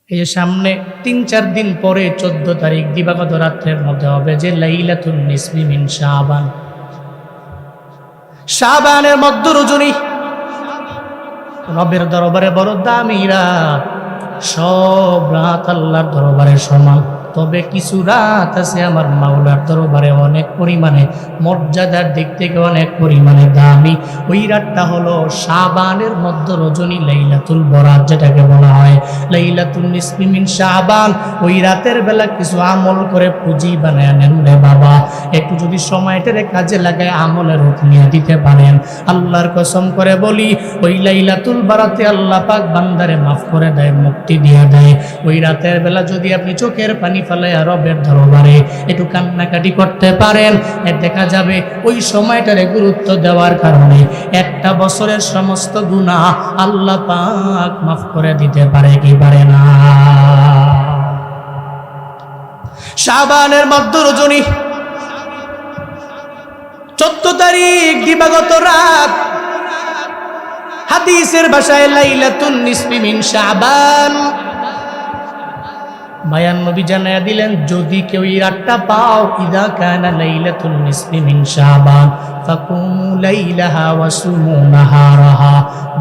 এই যে সামনে ৩-৪ দিন পরে ১৪ তারিখ দিবাগত রাত্রের মধ্যে হবে যে লাইলাতুন নিসফি মিন শাবান, শাবানের মধ্য রজনী। রবের দরবারে বড় দামি রাত, সব রাত আল্লাহর দরবারে সমান। তবে কিছু রাত আছে আমার মাওলার দরবারে অনেক পরিমাণে মর্যাদার দিক থেকে অনেক পরিমাণে দামি। ওই রাতটা হলো শাবানের মধ্য রজনী, লাইলাতুল বরাত যেটাকে বলা হয়, লাইলাতুন নিসফি মিন শাবান। ওই রাতের বেলা কিছু আমল করে পুঁজি বানায় নেন রে বাবা। একটু যদি সময়টারে কাজে লাগায় আমলের রূপ নিয়ে দিতে পারেন, আল্লাহর কসম করে বলি ওই লাইলাতুল বরাতে আল্লাহ পাক বান্দারে মাফ করে দেয়, মুক্তি দিয়ে দেয়। ওই রাতের বেলা যদি আপনি চোখের পানি ফেলায় রবের দরবারে একটু কান্নাকাটি করতে পারেন, দেখা যাবে ওই সময়টারে গুরুত্ব দেওয়ার কারণে একটা বছরের সমস্ত গুনাহ আল্লাহ পাক মাফ করে দিতে পারে কি পারে না? শাবানের মধ্য রজনী ১৪ তারিখ দিবাগত রাত, হাদিসের ভাষায় লাইলাতুন নিসফি মিন শাবান। মায়ান নবী জানায়া দিলেন, যদি কেউ এই রাতটা পাও, ইদা কানা লাইলাতুন নিসফি মিন শাবান ফাকুমু লাইলাহা ওয়া সুমু নাহারাহা।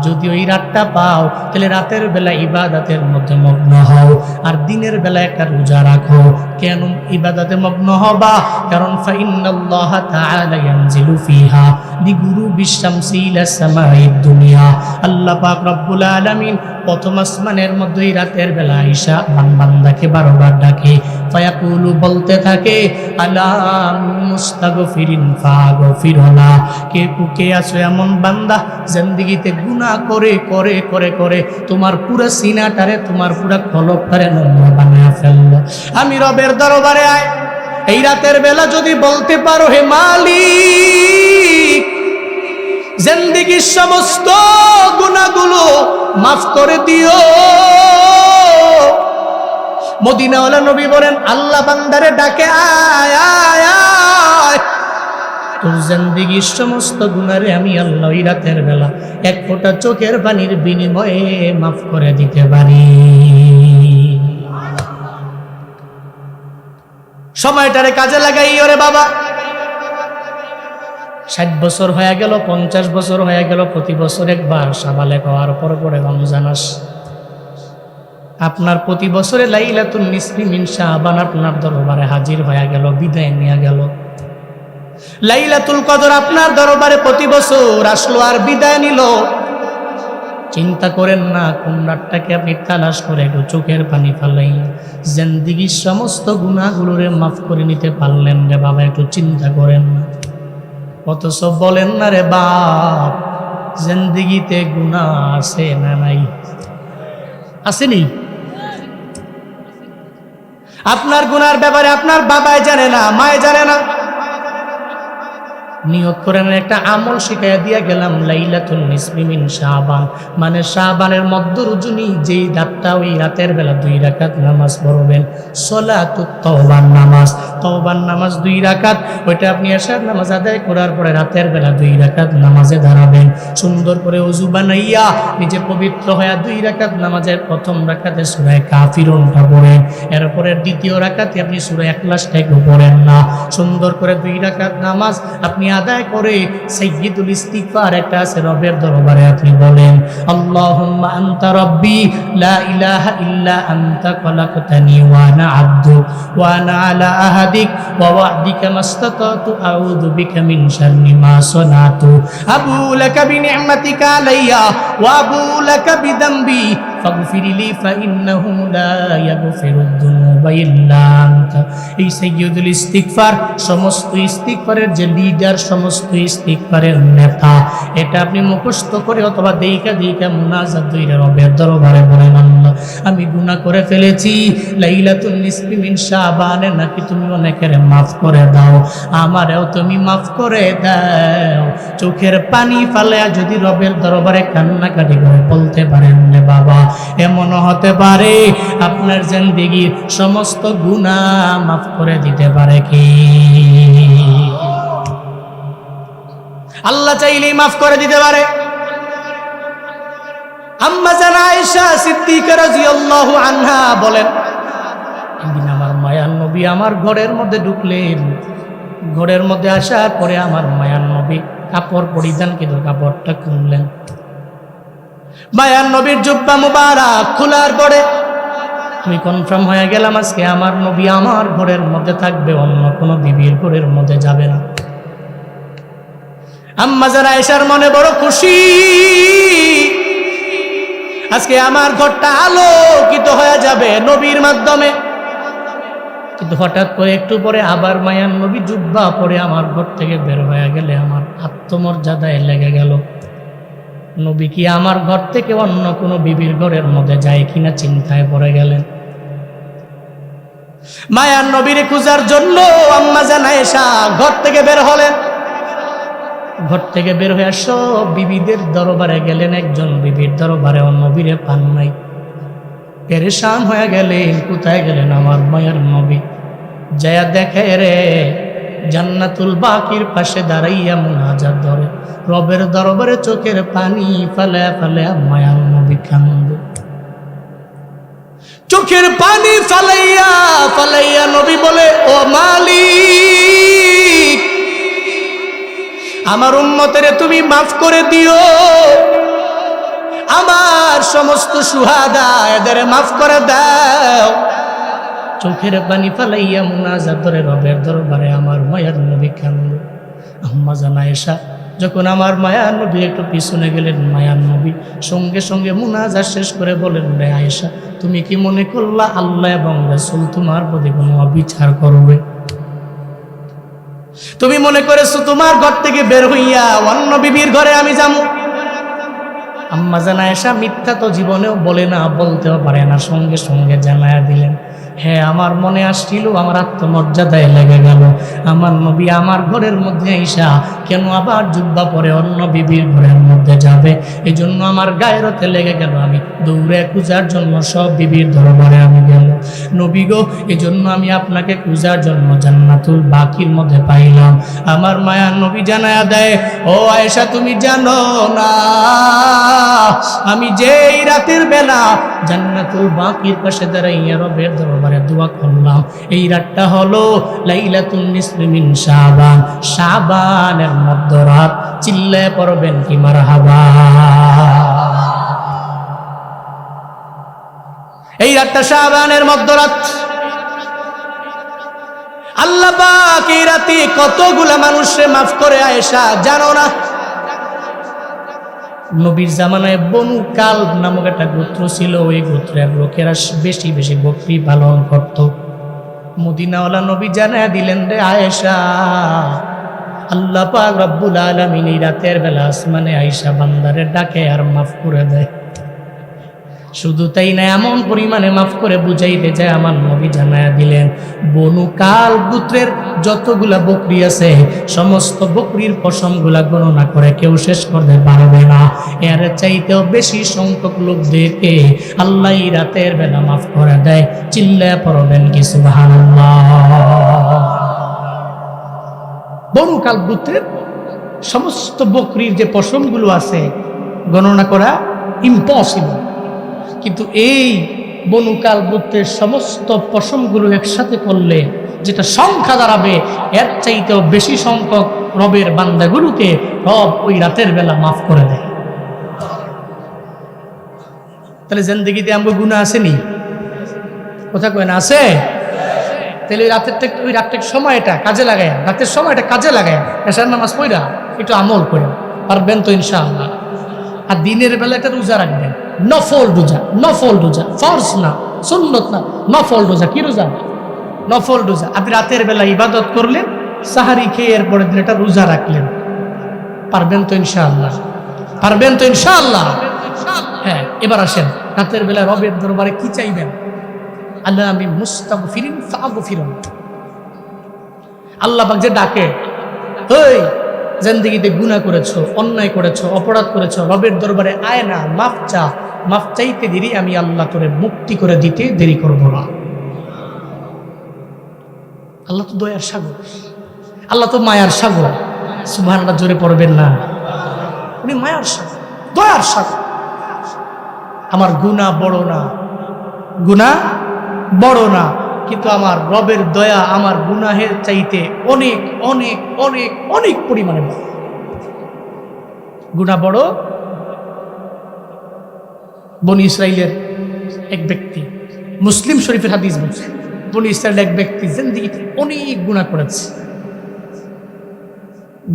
যদি ওই রাতটা পাও তাহলে রাতের বেলা ইবাদতের মধ্যে মগ্ন হও, আর দিনের বেলা একটা রোজা রাখো। কেন ইবাদতে মগ্ন হবা? কারণ ফাইন্নাল্লাহা তাআলা ইয়ানজিলু ফিহা বিগুরুবিশ শামসি ইলা সামাইদ দুনিয়া। আল্লাহ পাক রব্বুল আলামিন প্রথম আসমানের মধ্যে এই রাতের বেলা আয়েশা বান্দাকে 12 বার ডাকে। ফায়াকুলু, বলতে থাকে, আলা মুস্তাগফিরিন ফাগফিরনা। কে আছো এমন বান্দা জিন্দেগিতে গুনাহ করে করে করে করে তোমার পুরো সিনাটারে, তোমার পুরো কলবটারে নোংরা বানায় ফেললো, আমি রবের দরবারে আয়। এই রাতের বেলা যদি বলতে পারো, হে মালিক, জিন্দেগির সমস্ত গুনাহগুলো মাফ করে দিও। মদিনাওয়ালা নবী বলেন, আল্লাহ বান্দারে ডাকে, আয় আয় আয়, তোর জিন্দেগির সমস্ত গুনাহরে আমি আল্লাহ এই রাতের বেলা এক ফোঁটা চোখের পানির বিনিময়ে মাফ করে দিতে পারি। সময়টারে কাজে লাগাই ওরে বাবা। 60 বছর হয়ে গেল, 50 বছর হয়ে গেল, প্রতি বছর একবার সাবালেগ হওয়ার পরে রমজান আসে। আপনার প্রতি বছরে লাইলাতুন নিসফি মিন শাবান আপনার দরবারে হাজির হয়ে গেল, বিদায় নিয়ে গেল। লাইলাতুল কদর আপনার দরবারে প্রতি বছর আসলো আর বিদায় নিল। চিন্তা করেন না কোন রাতটাকে আপনি তালাশ করে একটু চোখের পানি ফেলাই জিন্দেগির সমস্ত গুনাহগুলোরে মাফ করে নিতে পারলেন রে বাবা, একটু চিন্তা করেন না। অথচ বলেন না রে বাপ, জিন্দেগিতে গুনাহ আছে না নাই? আসেনি? আপনার গুনার ব্যাপারে আপনার বাবাই জানে না, মায়ে জানে না। নিয়ত করেন, একটা আমল শিখাইয়া দিয়া গেলাম, লাইলাতুন নিসফি মিন শাবান মানে শাবানের মধ্য রজনী, যেই রাতটা ওই রাতের বেলা 2 রাকাত নামাজ পড়বেন, সলাতুত তওবার নামাজ, তওবার নামাজ 2 রাকাত। ওইটা আপনি এশার নামাজ আদায় করার পরে রাতের বেলা 2 রাকাত নামাজে দাঁড়াবেন, সুন্দর করে ওযু বানাইয়া নিজে পবিত্র হয়ে 2 রাকাত নামাজের প্রথম রাকাতে সূরা কাফিরুনটা পড়েন, এরপরে দ্বিতীয় রাকাতে আপনি সূরা ইখলাসটা একটু পড়েন না। সুন্দর করে 2 রাকাত নামাজ আপনি আদায় করে সাইয়্যিদুল ইস্তিগফার একটা আছে রবের দরবারে আপনি বলেন, আল্লাহুম্মা আনতা রাব্বি লা ইলাহা ইল্লা আনতা খলাকতানি ওয়া আনা আবদুক ওয়া আনা আলা আহাদিক ওয়া ওয়া'দিকা মাসতাতাতু আউযু বিকা মিন শাররি মা সানাতু আবু লাকা বিনি'মাতিকা আলাইয়া ওয়া আবু লাকা বিযামবি ফাগফিরলি ফাইন্নাহু লা ইয়াগফিরুদ যুনুবা ইল্লা আনতা। এই সাইয়্যিদুল ইস্তিগফার সমস্ত ইস্তিগফারের যে লিডার, সমস্ত ইস্তিগফারের নেতা, এটা আপনি মুখস্থ করে অথবা দেইকা মুনাজাত কইরা রবের দরবারে বলেন, আল্লাহ আমি গুনাহ করে ফেলেছি, লাইলাতুন নিসফি মিন শাবানে নাকি তুমি অনেকের মাফ করে দাও, আমারেও তুমি মাফ করে দাও। চোখের পানি ফালায়া যদি রবের দরবারে কান্নাকাটি করে বলতে পারেন রে বাবা, এমন হতে পারে আপনার জিন্দেগির সমস্ত গুনাহ মাফ করে দিতে পারে কি? আল্লাহ চাইলেই মাফ করে দিতে পারে। আম্মা জান আয়েশা সিদ্দিকা রাদিয়াল্লাহু আনহা বলেন, একদিন আমার মায়ার নবী আমার ঘরের মধ্যে ঢুকলেন। ঘরের মধ্যে আসার পরে আমার মায়ার নবী কাপড় পরিধান কিন্তু কাপড়টা খুললেন। মায়ার নবীর জুব্বা মুবারক খোলার পরে আমি কনফার্ম হয়ে গেলাম আজকে আমার নবী আমার ঘরের মধ্যে থাকবে, অন্য কোনো বিবির ঘরের মধ্যে যাবে না। আম্মা জান আয়েশার মনে বড় খুশি, আজকে আমার ঘরটা আলোকিত হয়ে যাবে নবীর মাধ্যমে। কিন্তু হঠাৎ করে একটু পরে আবার মায়ার নবী জুব্বা পরে আমার ঘর থেকে বের হয়ে গেলে আমার আত্মমর্যাদায় লেগে গেল। নবী কি আমার ঘর থেকে অন্য কোনো বিবির ঘরের মধ্যে যায় কিনা চিন্তায় পড়ে গেলেন। মায়ার নবীর খোঁজার জন্য আম্মা জান আয়েশা ঘর থেকে বের হলেন। ঘর থেকে বের হয়ে সব বিবিদের দরবারে গেলেন, একজন বিবির দরবারে নবীরে পান নাই। পেরেশান হয়ে গেলেন, কোথায় গেলেন আমার মায়ার নবী? যায়া দেখে রে জান্নাতুল বাকির পাশে দাঁড়াইয়া মুনাজাত ধরে রবের দরবারে চোখের পানি ফেলে ফেলে মায়ার নবী কান্দে। চোখের পানি ফালাইয়া ফালাইয়া নবী বলে, ও মালিক, আমার উম্মতের তুমি মাফ করে দিও, আমার সমস্ত সুহাদা এদের মাফ করে দাও। চোখের পানি ফালাইয়া মুনাজাত ধরে রবের দরবারে আমার মায়ার নবী কান্দে। আম্মা জান আয়েশা যখন আমার মায়ার নবী একটু পিছনে গেলেন, মায়ার নবী সঙ্গে সঙ্গে মুনাজাত শেষ করে বলেন, রে আয়েশা, তুমি কি মনে করলা আল্লাহ এবং রাসূল তোমার প্রতি কোনো অবিচার করবে? তুমি মনে করেছো তোমার ঘর থেকে বের হইয়া অন্য বিবির ঘরে আমি যাবো? আম্মা জান আয়েশা মিথ্যা তো জীবনেও বলে না, বলতেও পারে না। সঙ্গে সঙ্গে জানায়া দিলেন, হ্যাঁ, আমার মনে আসছিল, আমার আত্মমর্যাদায় লেগে গেল। আমার নবী আমার ঘরের মধ্যে আইসা কেন আবার জুব্বা পরে অন্য বিবির ঘরের মধ্যে যাবে? এই জন্য আমার গায়রতে লেগে গেল। আমি দৌড়ে খুঁজার জন্য সব বিবির দরবারে আমি গেল। নবী গো, এই জন্য আমি আপনাকে খুঁজার জন্য জান্নাতুল বাকির মধ্যে পাইলাম। আমার মায়ার নবী জানায়া দেয়, ও আয়েশা, তুমি জানো না আমি যেই রাতের বেলা জান্নাতুল বাকির পাশে দাঁড়াইয়া রবের দরবারে দোয়া করলাম, এই রাতটা হলো লাইলাতুন নিসফি মিন শাবান, শাবানের মধ্যরাত। চিল্লায় পড়বেন কি মারহাবা? এই রাতটা শাবানের মধ্যরাত। আল্লাহ পাক এই রাতে কতগুলা মানুষকে মাফ করে আয়েশা জানো না? নবীর জামানায় বনু কালব নামক একটা গোত্র ছিল। ওই গোত্রের লোকেরা বেশি বেশি বকরি পালন করত। মদিনাওয়ালা নবী জানায়া দিলেন, রে আয়েশা, আল্লাহ পাক রব্বুল আলামিন এই রাতের বেলা আসমানে আয়েশা বান্দারে ডাকে আর মাফ করে দেয়। শুধু তাই না, এমন পরিমাণে মাফ করে বুঝাইতে যায় আমার নবী জানায়া দিলেন, বনু কালব গোত্রের যতগুলা বকরি আছে সমস্ত বকরির পশমগুলা গণনা করে কেউ শেষ করতে পারবে না। এর চাইতেও বেশি সংখ্যক লোকদেরকে আল্লাহ এই রাতের বেলা মাফ করে দেয়। চিল্লায় পড়বেন কি সুবহানাল্লাহ? বনু কালব গোত্রের সমস্ত বকরির যে পশমগুলো আছে গণনা করা ইম্পসিবল, কিন্তু এই বনু কালব গোত্রের সমস্ত পশমগুলো একসাথে করলে যেটা সংখ্যা দাঁড়াবে, এর চাইতেও বেশি সংখ্যক রবের বান্দাগুলোকে রব ওই রাতের বেলা মাফ করে দেয়। তাহলে জিন্দেগিতে আমগো গুনাহ আসেনি? কথা কয় না আছে? তাহলে ওই রাতের সময়টা কাজে লাগায়, রাতের সময়টা কাজে লাগায় এশার নামাজ পড়া একটু আমল করে পারবেন তো ইনশাআল্লাহ। আর দিনের বেলা একটা রোজা রাখবেন, নফল রোজা। নফল রোজা, ফরজ না, সুন্নত না, নফল রোজা। কি রোজা? নফল রোজা। আপনি রাতের বেলা ইবাদত করলেন, সাহারি খেয়ে এর পরের দিন একটা রোজা রাখলেন, পারবেন তো ইনশাআল্লাহ? পারবেন তো ইনশাআল্লাহ? হ্যাঁ, এবার আসেন, রাতের বেলা রবের দরবারে কি চাইবেন? আল্লাহ আমি মুস্তাগফিরিন ফাগফিরুন। আল্লাহ পাক যে ডাকে, ওই জিন্দেগিতে গুনাহ করেছো, অন্যায় করেছো, অপরাধ করেছো, রবের দরবারে আয় না, মাফ চা। মাফ চাইতে দেরি আমি আল্লাহ তোরে মুক্তি করে দিতে দেরি করব না। আল্লাহ তো দয়ার সাগর, আল্লাহ তো মায়ার সাগর। সুবহানাল্লাহ জোরে পড়বেন না? উনি মায়ার সাগর, দয়ার সাগর। আমার গুনাহ বড় না, গুনাহ বড় না, কিন্তু আমার রবের দয়া আমার গুনাহের চাইতে অনেক অনেক অনেক অনেক পরিমাণে বড়। গুনাহ বড়। বনি ইসরাইলের এক ব্যক্তি, মুসলিম শরীফের হাদিস বলছে, বনি ইসরাইলের এক ব্যক্তি জিন্দেগিতে অনেক গুনাহ করেছে।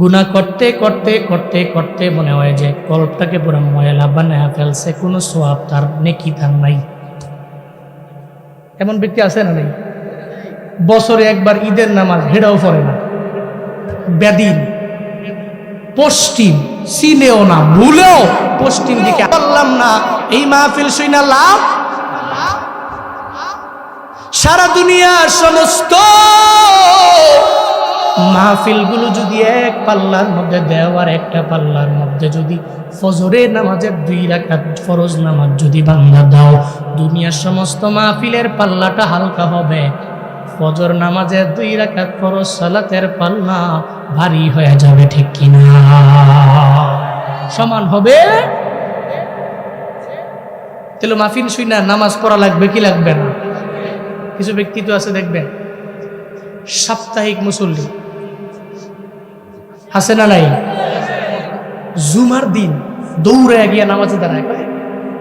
গুনাহ করতে করতে করতে করতে মনে হয় যে কল্পটাকে পুরো ময়লা বানায় ফেলছে, কোনো সওয়াব তার, নেকি তার নাই। এমন ব্যক্তি আছে না নেই? বছরে একবার ঈদের নামাজ হেডাও পড়ে না, বেদিন, পশ্চিম চিনেও না, ভুলেও পশ্চিম দিকে বললাম না। এই মাহফিল শুইনা লাভ, সারা দুনিয়ার সমস্ত মাহফিলগুলো যদি এক পাল্লার মধ্যে দেওয়ার, একটা পাল্লার মধ্যে যদি ফজরের নামাজের 2 রাকাত ফরজ নামাজ যদি বান্দা দাও, দুনিয়ার সমস্ত মাহফিলের পাল্লাটা হালকা হবে, ফজর নামাজের 2 রাকাত ফরজ সালাতের পাল্লা ভারী হয়ে যাবে, ঠিক কিনা? সমান হবে। তাহলে মাহফিল শুইনা নামাজ পড়া লাগবে কি লাগবে না? কিছু ব্যক্তি তো আছে দেখবেন সাপ্তাহিক মুসল্লি আছে না নাই? জুমার দিন দৌড়ে গিয়ে নামাজে দাঁড়ায়,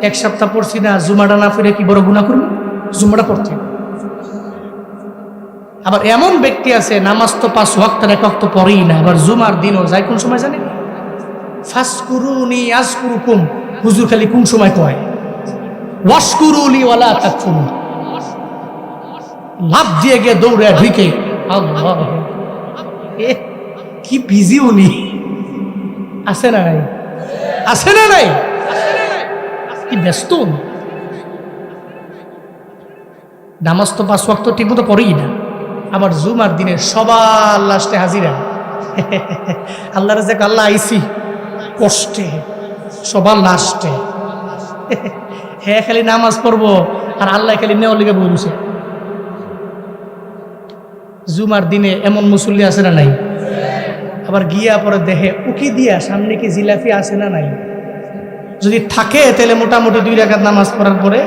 এক সপ্তাহ পড়ছি না, জুমাটা না ফিরে কি বড় গুনাহ করবো? জুমাটা পড়তে। আবার এমন ব্যক্তি আছে নামাজ তো 5 ওয়াক্ত 1 ওয়াক্ত পড়েই না, আবার জুমার দিনও যায় কোন সময় জানেন? ফাসকুরুনি আযকুরুকুম, হুজুর খালি কোন সময় কয় ওয়াশকুরুলি ওয়ালা তাকফুরুন, লাভ দিয়ে গিয়ে দৌড়ে ঢুকে। আল্লাহ, কি বিজি উনি, আছে না নাই? আছে না নাই? কি ব্যস্ত। নামাজ তো 5 ওয়াক্ত ঠিক মতো পড়েই না, আবার জুমার দিনে সবার লাস্টে হাজিরা। আল্লাহ রাজাক, আল্লাহ আইসি কষ্টে, সবার লাস্টে। হ্যাঁ, খালি নামাজ পড়বো আর আল্লাহ খালি নেওয়ার লিগে বলছে। জুমার দিনে এমন মুসল্লি আছে না নাই? আবার গিয়া পরে দেহে উকি দিয়া সামনে কি জিলাপি আছে না নাই? যদি থাকে তাহলে মোটামুটি 2 রাকাত নামাজ পড়ার পরে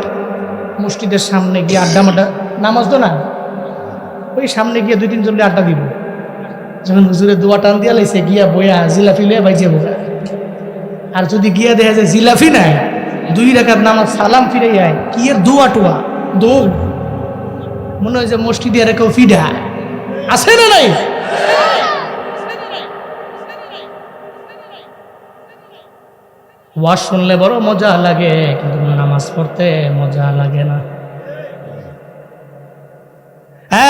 মসজিদের সামনে গিয়ে আড্ডা মাড্ডা, নামাজ তো না, ওই সামনে গিয়ে 2-3 জন আড্ডা দিব। যখন হুজুরে দোয়া টান দিয়া লাইছে গিয়া বইয়া জিলাপি লয়ে বাইজে বোকা। আর যদি গিয়া দেখা যায় জিলাপি নাই, 2 রাকাত নামাজ সালাম ফিরে যায়, কি এর দোয়া টোয়া দৌড়, মনে হয় যে মসজিদে আর কেউ ফিডা আছে না নাই? ওয়াজ শুনলে বড় মজা লাগে, কিন্তু নামাজ পড়তে মজা লাগে না।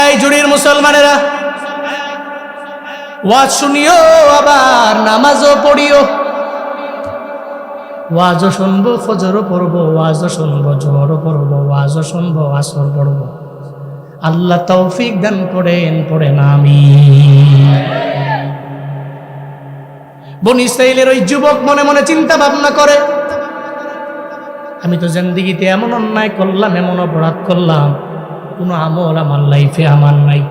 এই জুড়ির মুসলমানেরা, ওয়াজ শুনিও আবার নামাজও পড়িও। ওয়াজও শুনবো, ফজরও পড়বো, ওয়াজও শুনবো, জোহরও পড়বো, ওয়াজও শুনবো, আসর পড়বো। আল্লাহ তৌফিক দান করেন, পড়েন আমিন। বনি ইসরাইলের ওই যুবক মনে মনে চিন্তা ভাবনা করে, আমি তো জিন্দেগিতে এমন অন্যায় করলাম, এমন অপরাধ করলাম, কোনো আমল আমার লাইফে আমার নাই,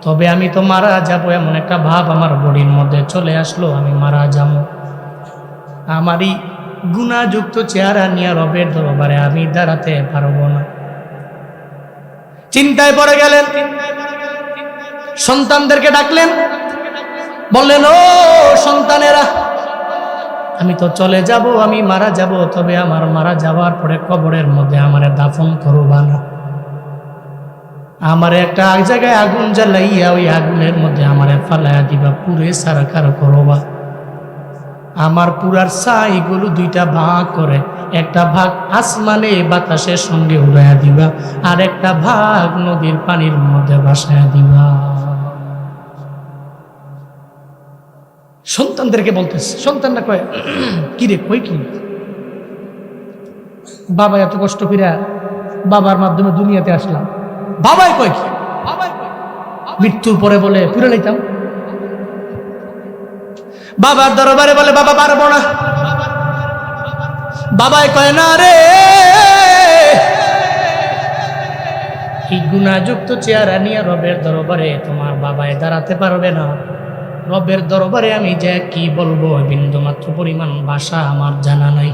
তবে আমি তো মারা যাব, এমন একটা ভাব আমার বডির মধ্যে চলে আসলো, আমি মারা যাব। আমারই গুনাহযুক্ত চেহারা নিয়ে রবের দরবারে আমি দাঁড়াতে পারবো না। চিন্তায় পড়ে গেলেন, সন্তানদেরকে ডাকলেন, বললেন, ও সন্তানেরা, আমি তো চলে যাব, আমি মারা যাব, তবে আমার মারা যাওয়ার পরে কবরের মধ্যে আমারে দাফন করবা না, আমারে একটা জায়গায় আগুন জ্বালাইয়া ওই আগুনের মধ্যে আমারে ফালাইয়া দিবা, পুরে সারাকার করবা। আমার পুরার ছাইগুলো 2টা ভাগ করে, একটা ভাগ আসমানে বাতাসের সঙ্গে উড়াইয়া দিবা, আর একটা ভাগ নদীর পানির মধ্যে ভাসাইয়া দিবা। সন্তানদেরকে বলতেছে, সন্তানরা কয়, কি রে কই কি? বাবা এত কষ্ট কইরা বাবার মাধ্যমে দুনিয়াতে আসলাম, বাবাই কয় কি? মৃত্যুর পরে বলে পুরে লাইতাম। বাবার দরবারে বলে, বাবা পারবো না। বাবাই কয়, না রে, এই গুনাহযুক্ত চেহারা নিয়ে রবের দরবারে তোমার বাবায় দাঁড়াতে পারবে না। রবের দরবারে আমি যে কি বলবো, বিন্দু মাত্র পরিমাণ ভাষা আমার জানা নাই।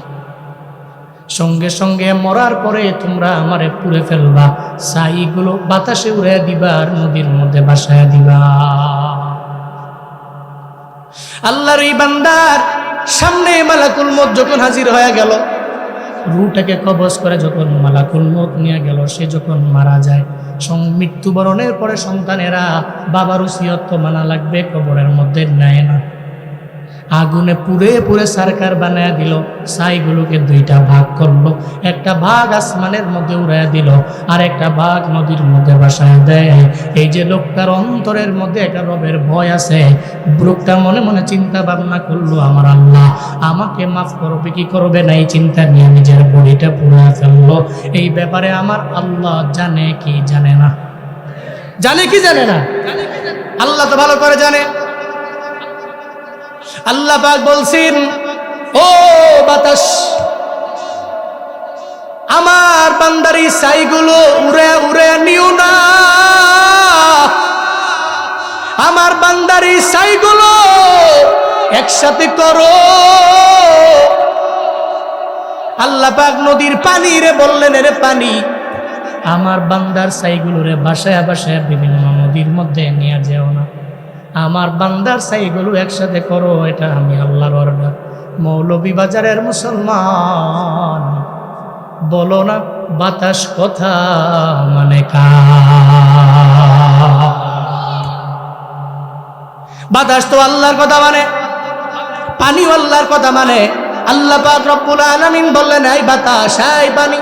সঙ্গে সঙ্গে মরার পরে তোমরা আমারে পুড়ে ফেলবা, ছাইগুলো বাতাসে উড়ে দিবা আর নদীর মধ্যে ভাসায় দিবা। আল্লাহর এই বান্দার সামনে মালাকুল মউত যখন হাজির হয়ে গেল, রূহটাকে কবজ করে যখন মালাকুল মউত নিয়ে গেল, সে যখন মারা যায়, মৃত্যুবরণের পরে সন্তানেরা বাবার ওসিয়ত তো মানা লাগবে, কবরের মধ্যে নেয় না, আগুনে পুড়ে পুড়ে সরকার বানায় দিল। ছাইগুলোকে দুইটা ভাগ করলো, একটা ভাগ আসমানের মধ্যে উড়াইয়া দিল, আর একটা ভাগ নদীর মধ্যে ভাসায় দেয়। এই যে লোকটার অন্তরের মধ্যে একটা রবের ভয় আছে, লোকটা মনে মনে চিন্তা ভাবনা করলো, আমার আল্লাহ আমাকে মাফ করবে কি করবে না, এই চিন্তা নিয়ে নিজের বডিটা পুড়ে ফেললো। এই ব্যাপারে আমার আল্লাহ জানে কি জানে না? জানে কি জানে না? আল্লাহ তো ভালো করে জানে। আল্লাহ পাক বলছেন, ও বাতাস, আমার বান্দার এই ছাইগুলো উড়ে উড়ে নিও না, আমার বান্দার এই ছাইগুলো একসাথে করো। আল্লাহ পাক নদীর পানি রে বললেন, রে পানি, আমার বান্দার ছাইগুলো রে ভাসায় ভাসায় বিভিন্ন নদীর মধ্যে নিয়ে যেও না, আমার বান্দার ছাইগুলো একসাথে করো, এটা আমি আল্লাহর অর্ডার। মৌলভীবাজারের মুসলমান, বলো না বাতাস কথা মানে বাতাস তো আল্লাহর কথা মানে, পানিও আল্লাহর কথা মানে। আল্লাহ পাক রব্বুল আলামিন বললেন, এই বাতাস, এই পানি,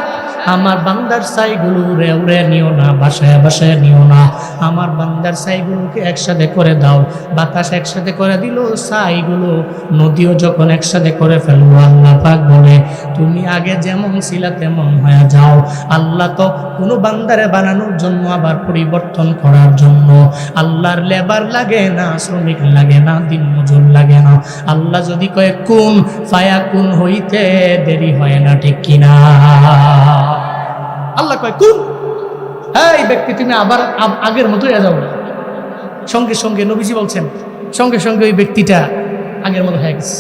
আমার বান্দার ছাইগুলো উড়ে উড়ে নিও না, ভাসায় ভাসায় নিও না, আমার বান্দার ছাইগুলোকে একসাথে করে দাও। বাতাস একসাথে করে দিল ছাইগুলো, নদীও যখন একসাথে করে ফেলবো, আল্লাহ পাক বলে, তুমি আগে যেমন ছিলা তেমন হয়ে যাও। আল্লাহ তো কোনো বান্দারে বানানোর জন্য আবার পরিবর্তন করার জন্য আল্লাহর লেবার লাগে না, শ্রমিক লাগে না, দিন মজুর লাগে না। আল্লাহ যদি কয়ে কুন ফায়া কুন হইতে দেরি হয় না, ঠিক কিনা? আল্লাহ কয় কুন, এই ব্যক্তি তুমি আবার আগের মতো হয়ে যাও না। সঙ্গে সঙ্গে নবীজি বলছেন, সঙ্গে সঙ্গে ওই ব্যক্তিটা আগের মতো হয়ে গেছে।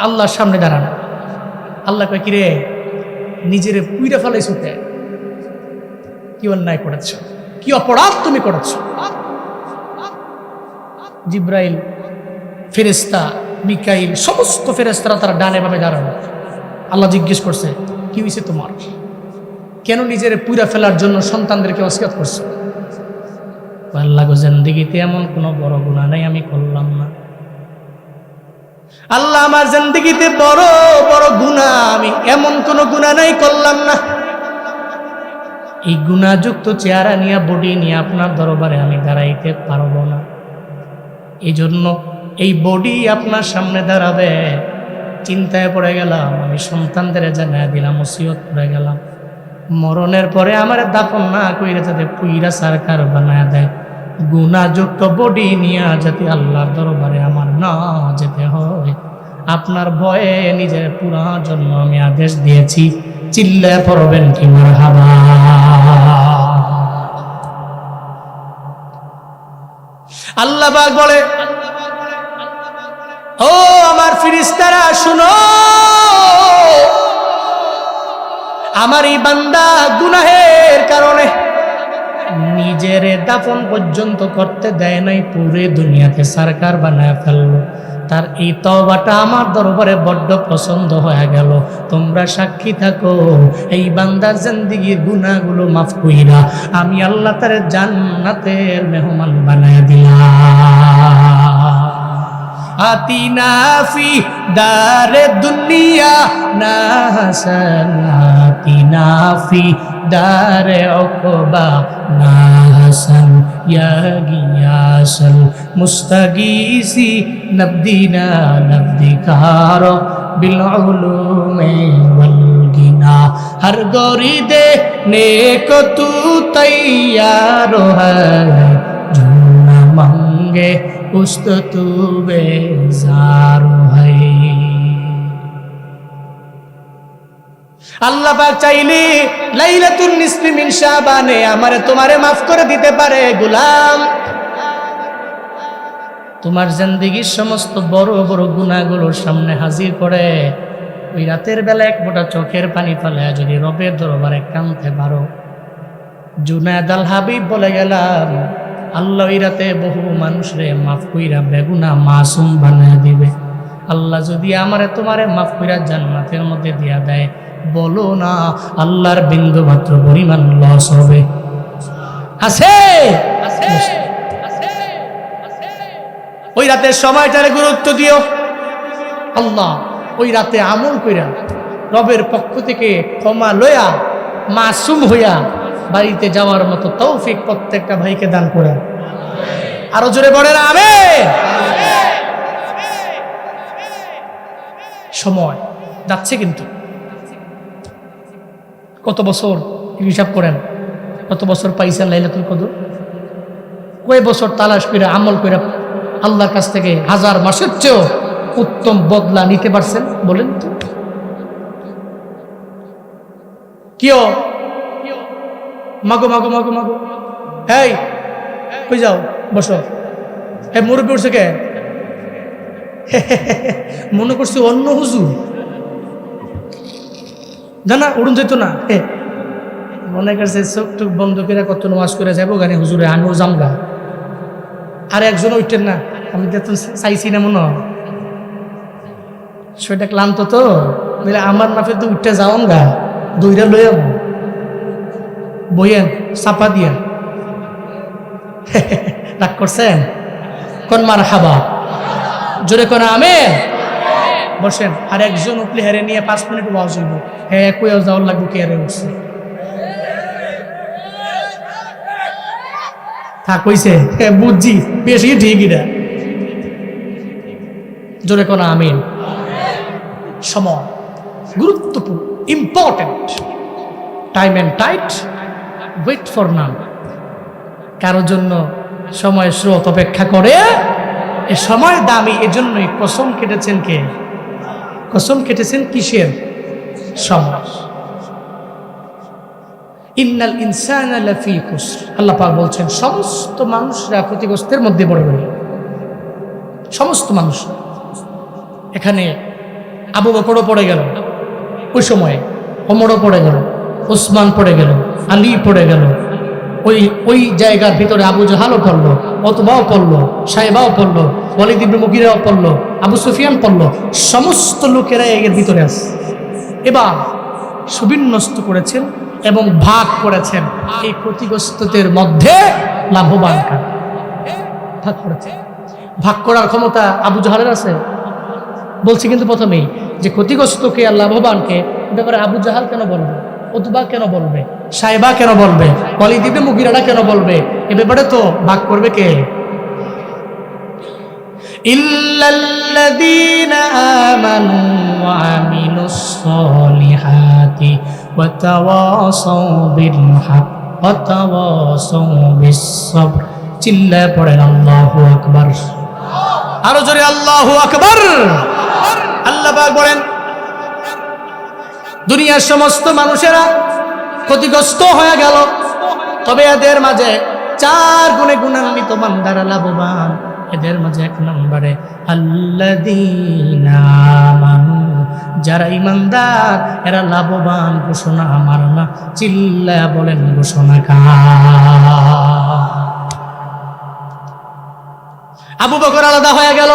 আল্লাহর সামনে দাঁড়ানো, আল্লাহ কয়, কিরে নিজের পুইরা ফেলাইছো, কি অন্যায় করেছ, কি অপরাধ তুমি করেছ? জিব্রাইল, ফেরেশতা, মিকাইল, সমস্ত ফেরেশতারা তারা ডানে বামে দাঁড়ানো। আল্লাহ জিজ্ঞেস করছে, কি হয়েছে তোমার? কেন নিজের পুইরা ফেলার জন্য সন্তানদেরকে ওসিয়ত করছো? আল্লাহ গো, জিন্দেগিতে এমন কোনো বড় গুনাহ নাই আমি করলাম না। আল্লাহ, আমার জিন্দেগিতে বড় বড় গুনাহ, আমি এমন কোনো গুনাহ নাই করলাম না। এই গুনাহযুক্ত চেহারা নিয়ে, বডি নিয়ে আপনার দরবারে আমি দাঁড়াইতে পারবো না। এই জন্য এই বডি আপনার সামনে দাঁড়াবে, চিন্তায় পড়ে গেলাম, আমি সন্তানদের জানাই দিলাম, ওসিয়ত করে গেলাম, মরণের পরে আমার দাফন না কইরা যাতে পুইরা সরকার বানায় দেয়। গুনাহযুক্ত বডি নিয়ে যাতে আল্লাহর দরবারে আমার না যেতে হয়, আপনার ভয়ে নিজের পুরা জন্য আমি আদেশ দিয়েছি। চিল্লায় পড়বেন কি মারহাবা? আল্লাহ পাক বলে, ও আমার ফেরেশতারা শুনো, আমার এই বান্দা গুনাহের কারণে নিজের দাফন পর্যন্ত করতে দেয় নাই, পুরো দুনিয়াতে সরকার বানায় ফেললো। তার এই তওবাটা আমার দরবারে বড্ড পছন্দ হয়ে গেল। তোমরা সাক্ষী থাকো, এই বান্দার জিন্দেগির গুনাহগুলো মাফ কইরা আমি আল্লাহ তার জান্নাতের মেহমান বানায় দিলাম। আতিনা ফি দারে দুনিয়া না হাসান, আতিনা ফি দারে উকবা না হাসান, ইয়া গিয়াসাল মুস্তাগীসি নবদিনা নবদিকার বিল উলুমে ওয়াল গিনা, হর গরি দে নেক তু তৈয়ার হ্যায়, जो न मांगे उस्तो तू बेजार है। আল্লাহ পাক চাইলে লাইলাতুন নিসফি মিন শাবানে আমারে তোমারে মাফ করে দিতে পারে। গোলাম, তোমার জিন্দেগীর সমস্ত বড় বড় গুনাহগুলোর সামনে হাজির করে ওই রাতের বেলা এক ফোঁটা চোখের পানি ফেলায় যদি রবের দরবারে কাঁদতে পারো, জুনায়েদ আল হাবিব বলে গেলাম আল্লাহ ওই রাতে বহু মানুষরে মাফ কইরা বেগুনা মাসুম বানায় দিবে। আল্লাহ যদি আমারে তোমারে মাফ কইরা জান্নাতের মধ্যে দিয়া দেয়, বলো না আল্লাহর বিন্দু মাত্র পরিমাণ লস হবে? আছে? ওই রাতের সময়টারে গুরুত্ব দিও। আল্লাহ ওই রাতে আমল কইরা রবের পক্ষ থেকে ক্ষমা লয়া মাসুম হইয়া বাড়িতে যাওয়ার মতো তৌফিক প্রত্যেকটা ভাইকে দান করে। আরো জোরে বলেন আমিন। সময় যাচ্ছে কিন্তু কত বছর হিসাব করেন, কত বছর পাইছেন লাইলাতুল কদর? কয় বছর তালাশ করে আমল করে আল্লাহর কাছ থেকে হাজার মাসের চেয়েও উত্তম বদলা নিতে পারছেন? বলেন তো। কিও মাগো মাগো মাগো মাগো, এই কই যাও, বসো। হ্যাঁ মুরব্বী উঠছে কে? মনে করছি অন্য হুজুর, জানা উড়ুন যেত না। মনে করছে চোখ টুক বন্ধ করে কত নামাজ করে যাবো গানে হুজুরে, আমিও জামগা। আর একজন উঠতেন না, আমি তো চাইছি না মনে হয় সেটা ক্লান্ত তো বলে আমার নাফে তো উঠতে যাওন গা, দইরা লইয়া বইয়েন চাপা দিয়া। রাগ করছেন? কোন মার হাবা, জোরে কোন আমিন। বসেন। আর একজন উঠলে হেরে নিয়ে 5 মিনিট ওয়াজ হইব, হ্যাঁ কই যাওয়ার লাগবে, কে হেরে উঠছে থাক কইছে, হ্যাঁ বুঝছি বেশি ঠিক এটা। জোরে কোন আমিন। সময় গুরুত্বপূর্ণ, important. Time and tide, wait for none. কারোর জন্য সময় স্রোত অপেক্ষা করে, এ সময় দামি। এজন্যই কসম কেটেছেন কে? কসম কেটেছেন কিসের? সময়। ইন্নাল ইনসানা লাফি খুসর, আল্লাহ পাক বলছেন সমস্ত মানুষরা ক্ষতিগ্রস্তের মধ্যে পড়বে। সমস্ত মানুষ। এখানে আবু বকরও পড়ে গেল ওই সময়ে, ওমরও পড়ে গেল, ওসমান পড়ে গেল, আলী পড়ে গেল, ওই জায়গার ভিতরে আবু জাহালও পড়লো, ওতবাও পড়লো, সাহেবাও পড়লো, ওয়ালিদ ইবনে মুগীরাও পড়লো, আবু সুফিয়ান পড়লো। সমস্ত লোকেরা এর ভিতরে আছে। এবার সুবিন্যস্ত করেছেন এবং ভাগ করেছেন এই ক্ষতিগ্রস্তদের মধ্যে লাভবান কারা। ভাগ করেছেন। ভাগ করার ক্ষমতা আবু জাহালের আছে বলছি কিন্তু প্রথমেই যে ক্ষতিগ্রস্তকে আর লাভবানকে ব্যাপারে আবু জাহাল কেন বলবে, উতবা কেন বলবে, সাহেবা কেন বলবে, ওয়ালিদ ইবনে মুগীরা কেন বলবে? এ ব্যাপারে তো ভাগ করবে কে? ইল্লাল্লাযীনা আমানু ওয়া আমিলুস সলিহাতি ওয়া তাওয়াসাউ বিল হক ওয়া তাওয়াসাউ বিস সাবর। চিল্লায়ে পড়েন আল্লাহু আকবার। আরো জোরে আল্লাহু আকবার। আল্লাহ পাক বলেন দুনিয়ার সমস্ত মানুষেরা ক্ষতিগ্রস্ত হয়ে গেল, তবে এদের মাঝে 4 গুণে গুণান্বিত বান্দারা লাভবান। এদের মাঝে 1 নম্বরে আল্লাযীনা আমানু, যারা ঈমানদার এরা লাভবান। ঘোষণা আমার না, চিল্লায়া বলেন ঘোষণা কার? আবু বকর আলাদা হয়ে গেল।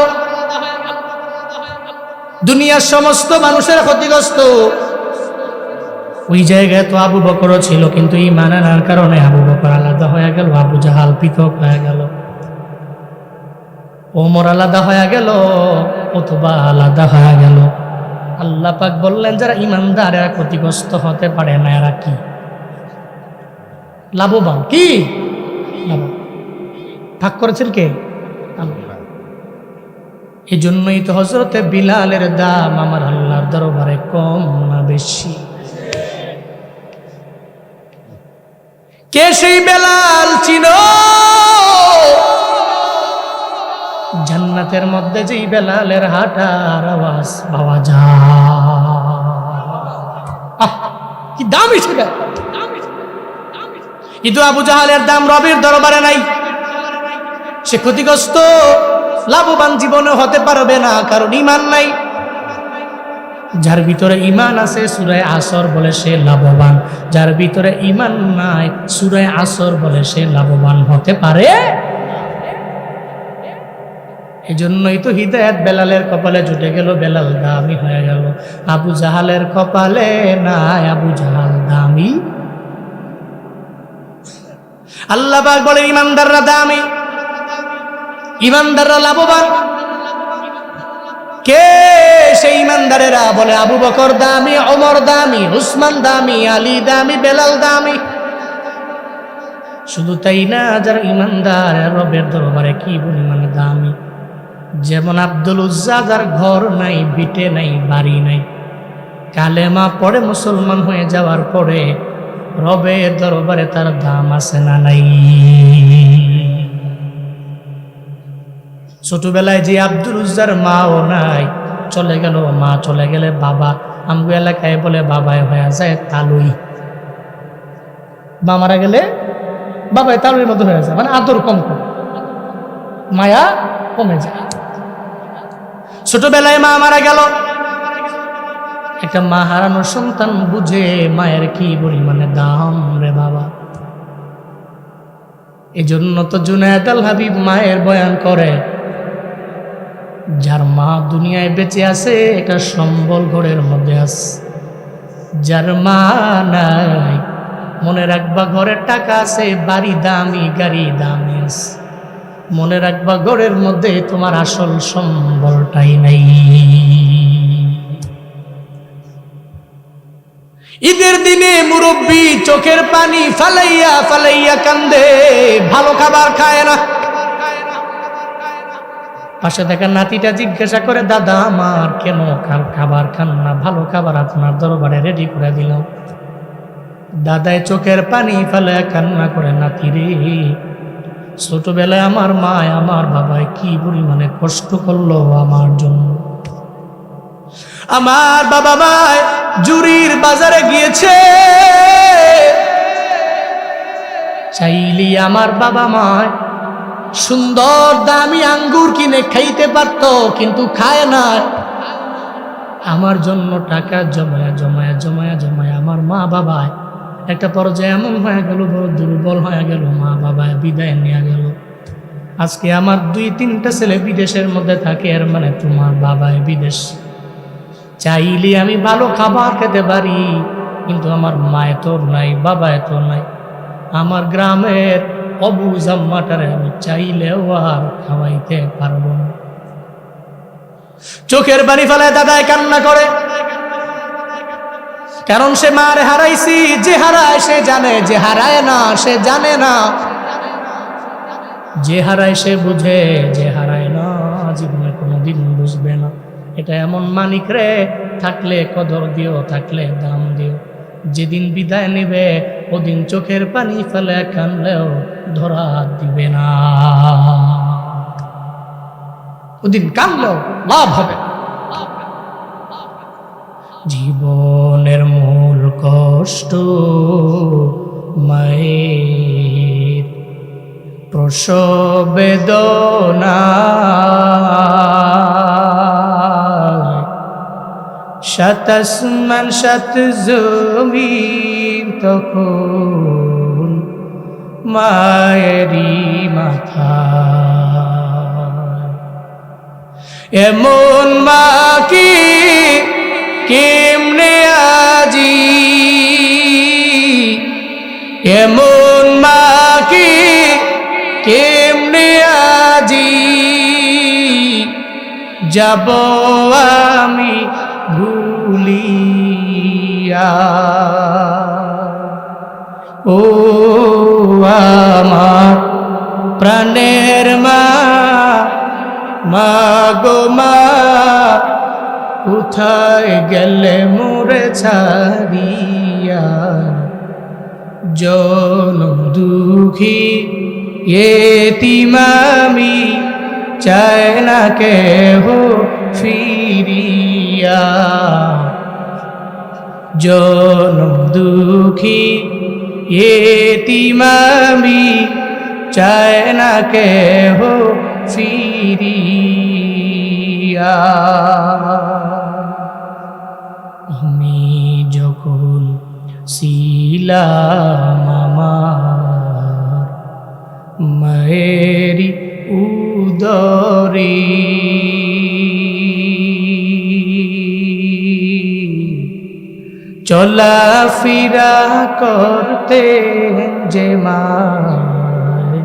দুনিয়ার সমস্ত মানুষের ক্ষতিগ্রস্ত, ওই জায়গায় তো আবু বকরও ছিল, কিন্তু ঈমান আনার কারণে আবু বকর আলাদা হয়ে গেল, আবু জাহাল পৃথক হয়ে গেল, ওমর আলাদা হয়ে গেল, উতবা আলাদা হয়ে গেল। আল্লাহ পাক বললেন যারা ঈমানদার এরা ক্ষতিগ্রস্ত হতে পারে না, এরা কি লাভবান? কি লাভবান? ভাগ করেছেন কে? আল্লাহ। এই জন্যই তো হযরতে বিলালের দাম আমার আল্লাহর দরবারে কম না বেশি? কে সেই বেলাল চিনো? জান্নাতের মধ্যে যেই বেলালের হাঁটার আওয়াজ পাওয়া যায়, কি দামি সেটা! কিন্তু আবু জাহালের দাম রবের দরবারে নাই। সে ক্ষতিগ্রস্ত, লাভবান জীবনে হতে পারবে না, কারণ ঈমান নাই। যার ভিতরে ঈমান আছে সূরা আসর বলে সে লাভবান, যার ভিতরে ঈমান নাই সূরা আসর বলে সে লাভবান হতে পারে। এজন্যই তো হিদায়াত বেলালের কপালে জুটে গেল, বেলাল দামি হয়ে গেল। আবু জাহালের কপালে নাই, আবু জাহাল দামি। আল্লাহ পাক বলে ঈমানদাররা দামি, ঈমানদাররা লাভবান। কে সেই ঈমানদারেরা? বলে আবু বকর দামি, ওমর দামি, উসমান দামি, আলী দামি, বেলাল দামি। শুধু তাই না, যারা ঈমানদার রবের দরবারে কি পরিমাণে দামি। যেমন আব্দুল উজ্জা, যার ঘর নাই, বিটে নাই, বাড়ি নাই, কালেমা পড়ে মুসলমান হয়ে যাওয়ার পরে রবের দরবারে তার দাম আছে না নাই? ছোটবেলায় যে আব্দুল উজ্জার মাও নাই, চলে গেল, মা চলে গেলে বাবা, আমগো এলাকায় বলে বাবায় হয়ে যায় তালুই। মা মারা গেলে বাবায় তালুইয়ের মতো হয়ে যায়, মানে আদর কম করে, মায়া কমে যায়। ছোটবেলায় মা মারা গেল, একটা মা হারানোর সন্তান বুঝে মায়ের কি পরিমাণে দাম রে বাবা। এই জন্য তো জুনায়েদ আল হাবিব মায়ের বয়ান করে, যার মা দুনিয়ায় বেঁচে আছে এটা সম্বল ঘরের মধ্যে আছে, যার মা নাই মনে রাখবা ঘরের টাকা আছে, বাড়ি দামি, গাড়ি দামি আছে, মনে রাখবা ঘরের মধ্যে তোমার আসল সম্বলটাই নাই। ঈদের দিনে মুরব্বী চোখের পানি ফালাইয়া ফালাইয়া কান্দে, ভালো খাবার খায় না। পাশে থাকা নাতিটা জিজ্ঞাসা করে, দাদা আমার কেন খাবার খান না? ভালো খাবার আপনার দরবারে রেডি করে দিলাম। দাদায় চোখের পানি ফেলে কান্না করে, নাতি রে, ছোটবেলায় আমার মা আমার বাবায় কি পরিমাণে কষ্ট করলো আমার জন্য। আমার বাবা মায় জুরির বাজারে গিয়েছে, চাইলি আমার বাবা মায় সুন্দর দামি আঙ্গুর কিনে খাইতে পারত, কিন্তু খায় না। আমার জন্য টাকা জমায়া জমায়া জমায়া জমায়া আমার মা বাবায় একটা পর্যায়ে এমন হয়ে গেল, বড় দুর্বল হয়ে গেল, মা বাবায় বিদায় নিয়ে গেল। আজকে আমার 2-3টা ছেলে বিদেশের মধ্যে থাকে, এর মানে তোমার বাবায় বিদেশ। চাইলে আমি ভালো খাবার খেতে পারি, কিন্তু আমার মায় তো নাই, বাবায় তো নাই। আমার গ্রামের অবুঝ আম্মাটারে আমি চাইলেও আর খাওয়াইতে পারবো না। চোখের পানি ফেলে দাদায় কান্না করে, কারণ সে মারে হারাইছি। যে হারায় সে জানে, যে হারায় না সে জানে না। যে হারায় সে বুঝে, যে হারায় না জীবনে কোনোদিন বুঝবে না। এটা এমন মানিক রে, থাকলে কদর দিও, থাকলে দাম দিও। যেদিন বিদায় নেবে ওদিন চোখের পানি ফেলে কানলেও ধরা দিবে না, ওদিন কানলেও লাভ হবে। জীবনের মূল কষ্ট মায়ের প্রসব বেদনা, সাত আসমান সাত জমিন তখন মায়েরই মাথা। এমন মা কি কেমনে আজি, এমন মা কি কেমনে আজি যাব আমি ভুলিয়া। ও আমার প্রাণের মা, মা গো মা, কোথায় গেলে মোরে ছাড়িয়া। জনম দুঃখী এতিম আমি, চায় না কেহ ফিরিয়া। জনম দুঃখী এতিম আমি, চায় না কেহ ফিরিয়া। আমি যখন ছিলাম আমার মায়েরি উদরে, চলাফেরা করতে যে মায়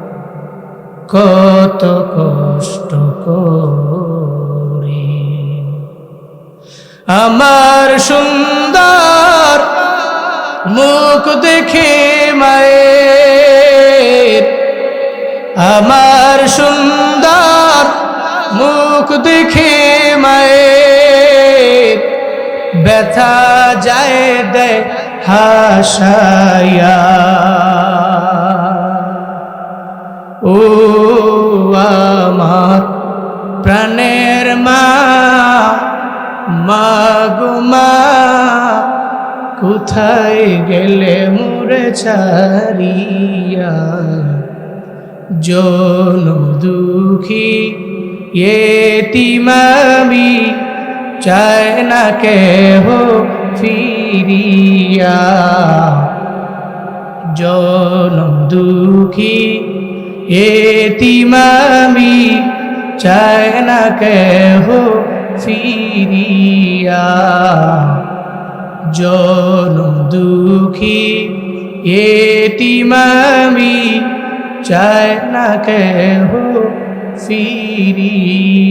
কত কষ্ট করে, আমার সুন্দর মুখ দেখে মায়ের, আমার সুন্দর মুখ দেখে মায়ের ব্যথা যায় দে হাসায়া। ও আমার প্রাণের মা, মা গো মা, কোথায় গেলে মোরে ছাড়িয়া, জনম দুঃখী এতিম আমি, চায় না কেহ ফিরিয়া, জনম দুঃখী এতিম আমি, চায় না কেহ ফিরিয়া, জনম দুঃখী এতিম আমি, চায় না কেহ ফিরিয়া।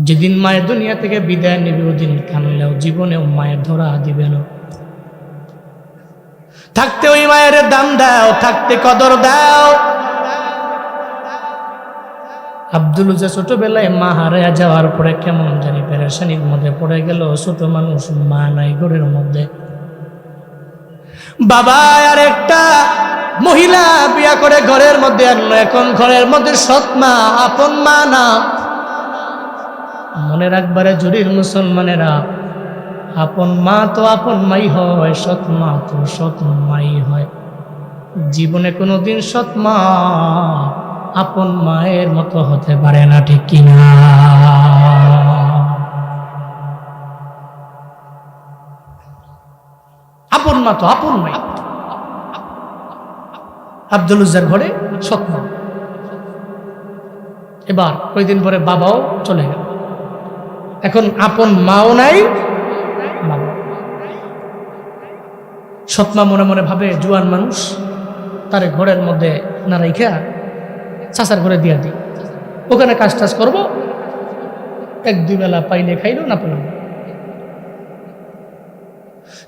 যেদিন মায়ের দুনিয়া থেকে বিদায় নেবে ওদিন কানলেও জীবনেও মায়ের ধরা দিবে না। থাকতে ওই মায়ের দাম দাও, থাকতে কদর দাও। আব্দুল উজ্জা ছোটবেলায় মা হারায়া যাওয়ার পরে কেমন জানি পেরেশানির মধ্যে পড়ে গেল। ছোট মানুষ, মা নাই ঘরের মধ্যে, বাবা আর একটা মহিলা বিয়া করে ঘরের মধ্যে আনলো। এখন ঘরের মধ্যে সৎ মা, আপন মা না। মনে রাখবারে জুড়ির মুসলমানেরা, আপন মা তো আপন মাই হয়, সৎ মা তো সৎ মাই হয়। জীবনে কোনোদিন সৎ মা আপন মায়ের মতো হতে পারে না, ঠিক কিনা? আপন মা তো আপন মাই। আব্দুল উজ্জার ঘরে সৎ মা। এবার কয়েকদিন পরে বাবাও চলে গেল। এখন আপন মাও নাই, বাবা। সৎ মা মনে মনে ভাবে, জুয়ান মানুষ, তার ঘরের মধ্যে না রাইখা চাচার ঘরে দিয়া দিই, ওখানে কাজ টাজ করবো, এক দুই বেলা পাইলে খাইলো, না পাইল।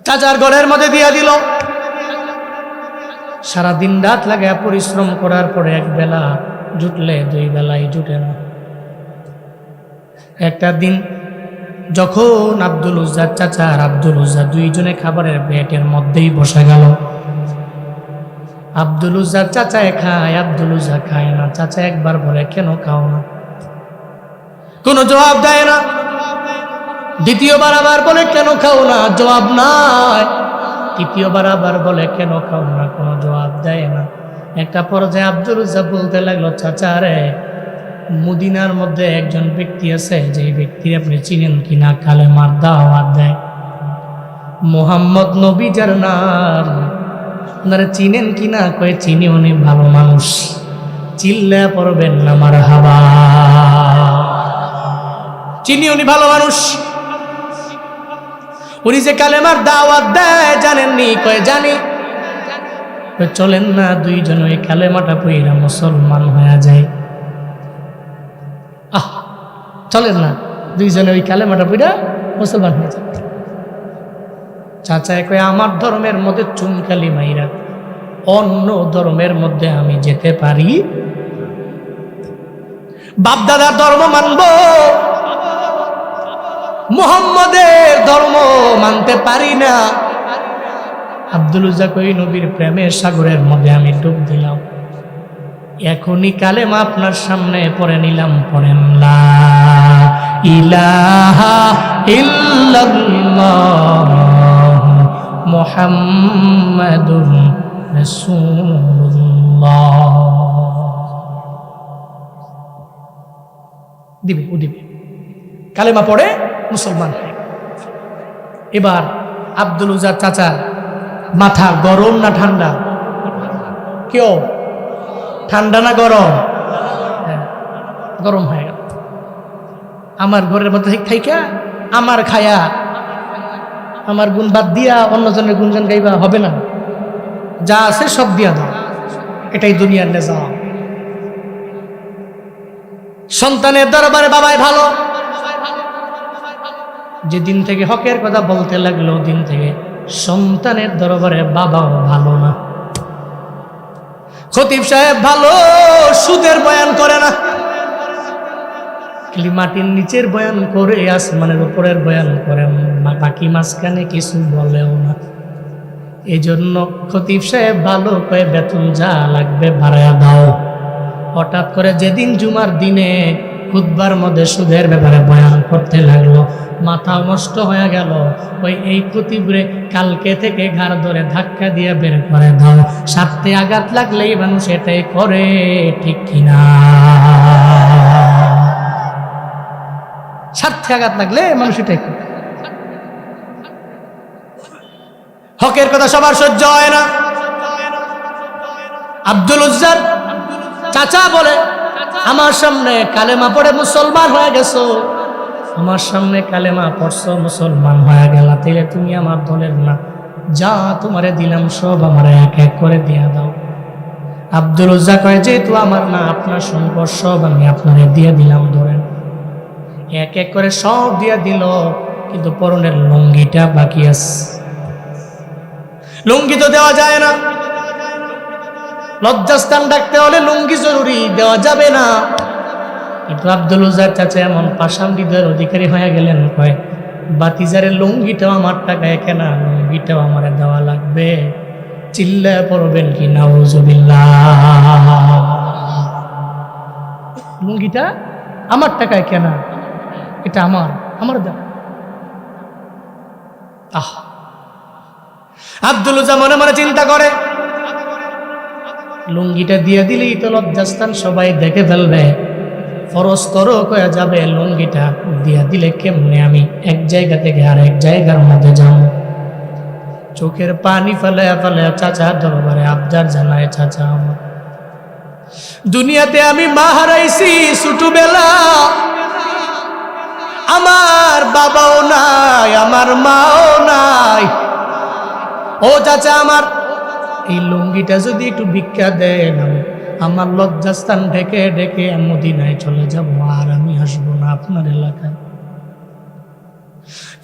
চাচার ঘরের মধ্যে দিয়া দিল। সারাদিন রাত লাগে পরিশ্রম করার পরে এক বেলা জুটলে দুই বেলায় জুটে না। একটা দিন যখন আব্দুল উজ্জার চাচা আর আব্দুল উজ্জা দুইজনে খাবারের প্লেটের মধ্যেই বসে গেল। আব্দুল উজ্জার চাচায় খায়, আব্দুল উজ্জা খায় না। চাচা একবার বলে, কেন খাও না? কোনো জবাব দেয় না। দ্বিতীয়বার আবার বলে, কেন খাও না? জবাব নাই। তৃতীয়বার আবার বলে, কেন খাও না? কোনো জবাব দেয় না। একটা পর্যায়ে আব্দুল উজ্জা বলতে লাগলো, চাচা রে, মদিনার মধ্যে একজন ব্যক্তি আছে, যে ব্যক্তি আপনি চিনেন কিনা, কালেমার দাওয়াত দেয়, মুহাম্মদ নবী যার নাম, আপনারা চিনেন কিনা? কয়ে চিনি, উনি ভালো মানুষ। চিল্লা পড়বেন না মারহাবা। চিনি, উনি ভালো মানুষ। উনি যে কালেমার দাওয়াত দেয় জানেননি? কয়ে জানি। চলেন না দুইজন ওই কালেমাটা পইরা মুসলমান হয়ে যায়। চলেন না দুইজনে ওই কালেমাটা পইরা মুসলমান হয়ে যায়। চাচায় কয়ে, আমার ধর্মের মধ্যে চুনকালি মাইরা অন্য ধর্মের মধ্যে আমি যেতে পারি? বাপদাদার ধর্ম মানব, মুহাম্মদের ধর্ম মানতে পারি না। আব্দুল উজ্জা কই, নবীর প্রেমের সাগরের মধ্যে আমি ডুব দিলাম। এখনই কালেমা আপনার সামনে পড়ে নিলাম। পড়েন, লা ইলাহা ইল্লাল্লাহ মুহাম্মাদুর রাসূলুল্লাহ। দিবে, ও দিবে। কালেমা পড়ে মুসলমান হয়। এবার আব্দুল উজ্জার চাচা মাথা গরম না ঠান্ডা? কেউ ঠান্ডা না গরম? হ্যাঁ, গরম হয়ে গেল। আমার ঘরের মধ্যে থাইকা আমার খায়া আমার গুণ বাদ দিয়া অন্যজনের গুণজন গাইবা হবে না, যা আছে সব দিয়া দাও, এটাই দুনিয়ার নিজাম। সন্তানের দরবারে বাবাই ভালো, যেদিন থেকে হকের কথা বলতে লাগলো দিন থেকে সন্তানের দরবারে বাবাও ভালো না। খতিব সাহেব ভালো, সুদের বয়ান করে না, খালি মাটির নিচের বয়ান করে, আসমানের উপরের বয়ান করে, বাকি মাঝখানে কিছু বলেও না। এই জন্য খতিব সাহেব ভালো কয়ে বেতন যা লাগবে বাড়ায়া দাও। হঠাৎ করে যেদিন জুমার দিনে খুতবার মধ্যে সুদের ব্যাপারে বয়ান করতে লাগলো, মাথা নষ্ট হয়ে গেল। ওই এই খতিবরে কালকে থেকে ঘাড় ধরে ধাক্কা দিয়ে বের করে দাও। স্বার্থে আঘাত লাগলেই মানুষ এটাই করে, ঠিক কিনা? স্বার্থে আঘাত লাগলে মানুষ এটাই করে। হকের কথা সবার সহ্য হয় না। আব্দুল উজ্জার চাচা বলে, আমার সামনে কালেমা পড়ে মুসলমান হয়ে গেছো, আমার সামনে কালেমা পড়ছো মুসলমান হয়ে গেলা, তাইলে তুমি আমার দলের না, যা তোমারে দিলাম সব আমারে এক এক করে দিয়া দাও। আব্দুল উজ্জা কয়, যেহেতু আমার না, আপনার সম্পদ সব আমি আপনারে দিয়ে দিলাম, ধরেন। এক এক করে সব দিয়া দিল, কিন্তু পরনের লুঙ্গিটা বাকি আছে। লুঙ্গি তো দেওয়া যায় না, লজ্জাস্থান ডাকতে হলে লুঙ্গি জরুরি, দেওয়া যাবে না। কিন্তু আব্দুল উজ্জার চাচা এমন পাষাণ হৃদয়ের অধিকারী হয়ে গেলেন, কয় বাতিজারের লুঙ্গিটাও আমার টাকায় কেনা, লুঙ্গিটাও আমার দেওয়া লাগবে। চিল্লায় পড়বেন কি নাউজুবিল্লাহ। লুঙ্গিটা আমার টাকায় কেনা, এটা আমার দেওয়া। আব্দুল উজ্জা মনে মনে চিন্তা করে, লুঙ্গিটা দিয়ে দিলেই তো লজ্জাস্থান সবাই দেখে ফেলবে, ফরজ করো কয়ে যাবে, লুঙ্গিটা দিয়ে দিলে কেমনে আমি এক জায়গা থেকে আর এক জায়গার মধ্যে যাব? চোখের পানি ফেলে ফেলে চাচা দরবারে আবদার জানায়, চাচা আমার দুনিয়াতে আমি মা হারাইছি ছোটবেলা, আমার বাবাও নাই, আমার মাও নাই। ও চাচা, আমার এই লুঙ্গিটা যদি একটু ভিক্ষা দেন, আমার লজ্জাস্থান ঢেকে ঢেকে মদিনায় চলে যাব, আর আমি আসবো না আপনার এলাকায়।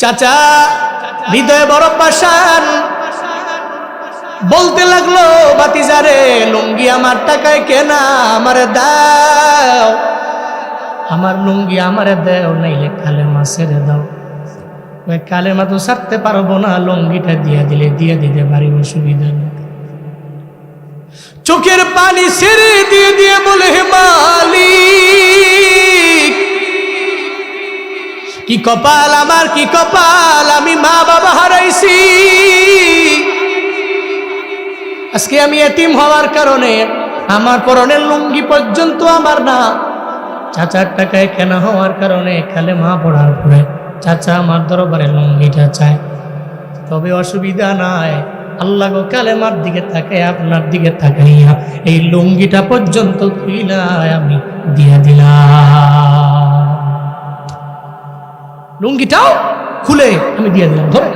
চাচা হৃদয়ে বড় পাষাণ, বলতে লাগলো, বাতিজারে লুঙ্গি আমার টাকায় কেনা, আমারে দাও, আমার লুঙ্গি আমারে দাও, নাইলে কালেমা ছেড়ে দাও। ওই কালেমা তো ছাড়তে পারবো না, লুঙ্গিটা দিয়ে দিলে দিয়ে দিতে পারি, অসুবিধা নেই। চোখের পানি ছেড়ে দিয়ে দিয়ে বলে, হে মালিক, কি কপাল আমার, কি কপাল, আমি মা বাবা হারাইছি। আজকে আমি এতিম হওয়ার কারণে আমার পরনের লুঙ্গি পর্যন্ত আমার না, চাচার টাকায় কেনা হওয়ার কারণে কালেমা পড়ার পরে চাচা আমার দরবারে লুঙ্গিটা চায়। তবে অসুবিধা নাই, আল্লাহ গো কালেমার দিকে তাকাই, আপনার দিকে তাকাইয়া এই লুঙ্গিটা পর্যন্ত খুইলায় আমি দিয়ে দিলাম, লুঙ্গিটাও খুলে আমি দিয়ে দিলাম, ধরে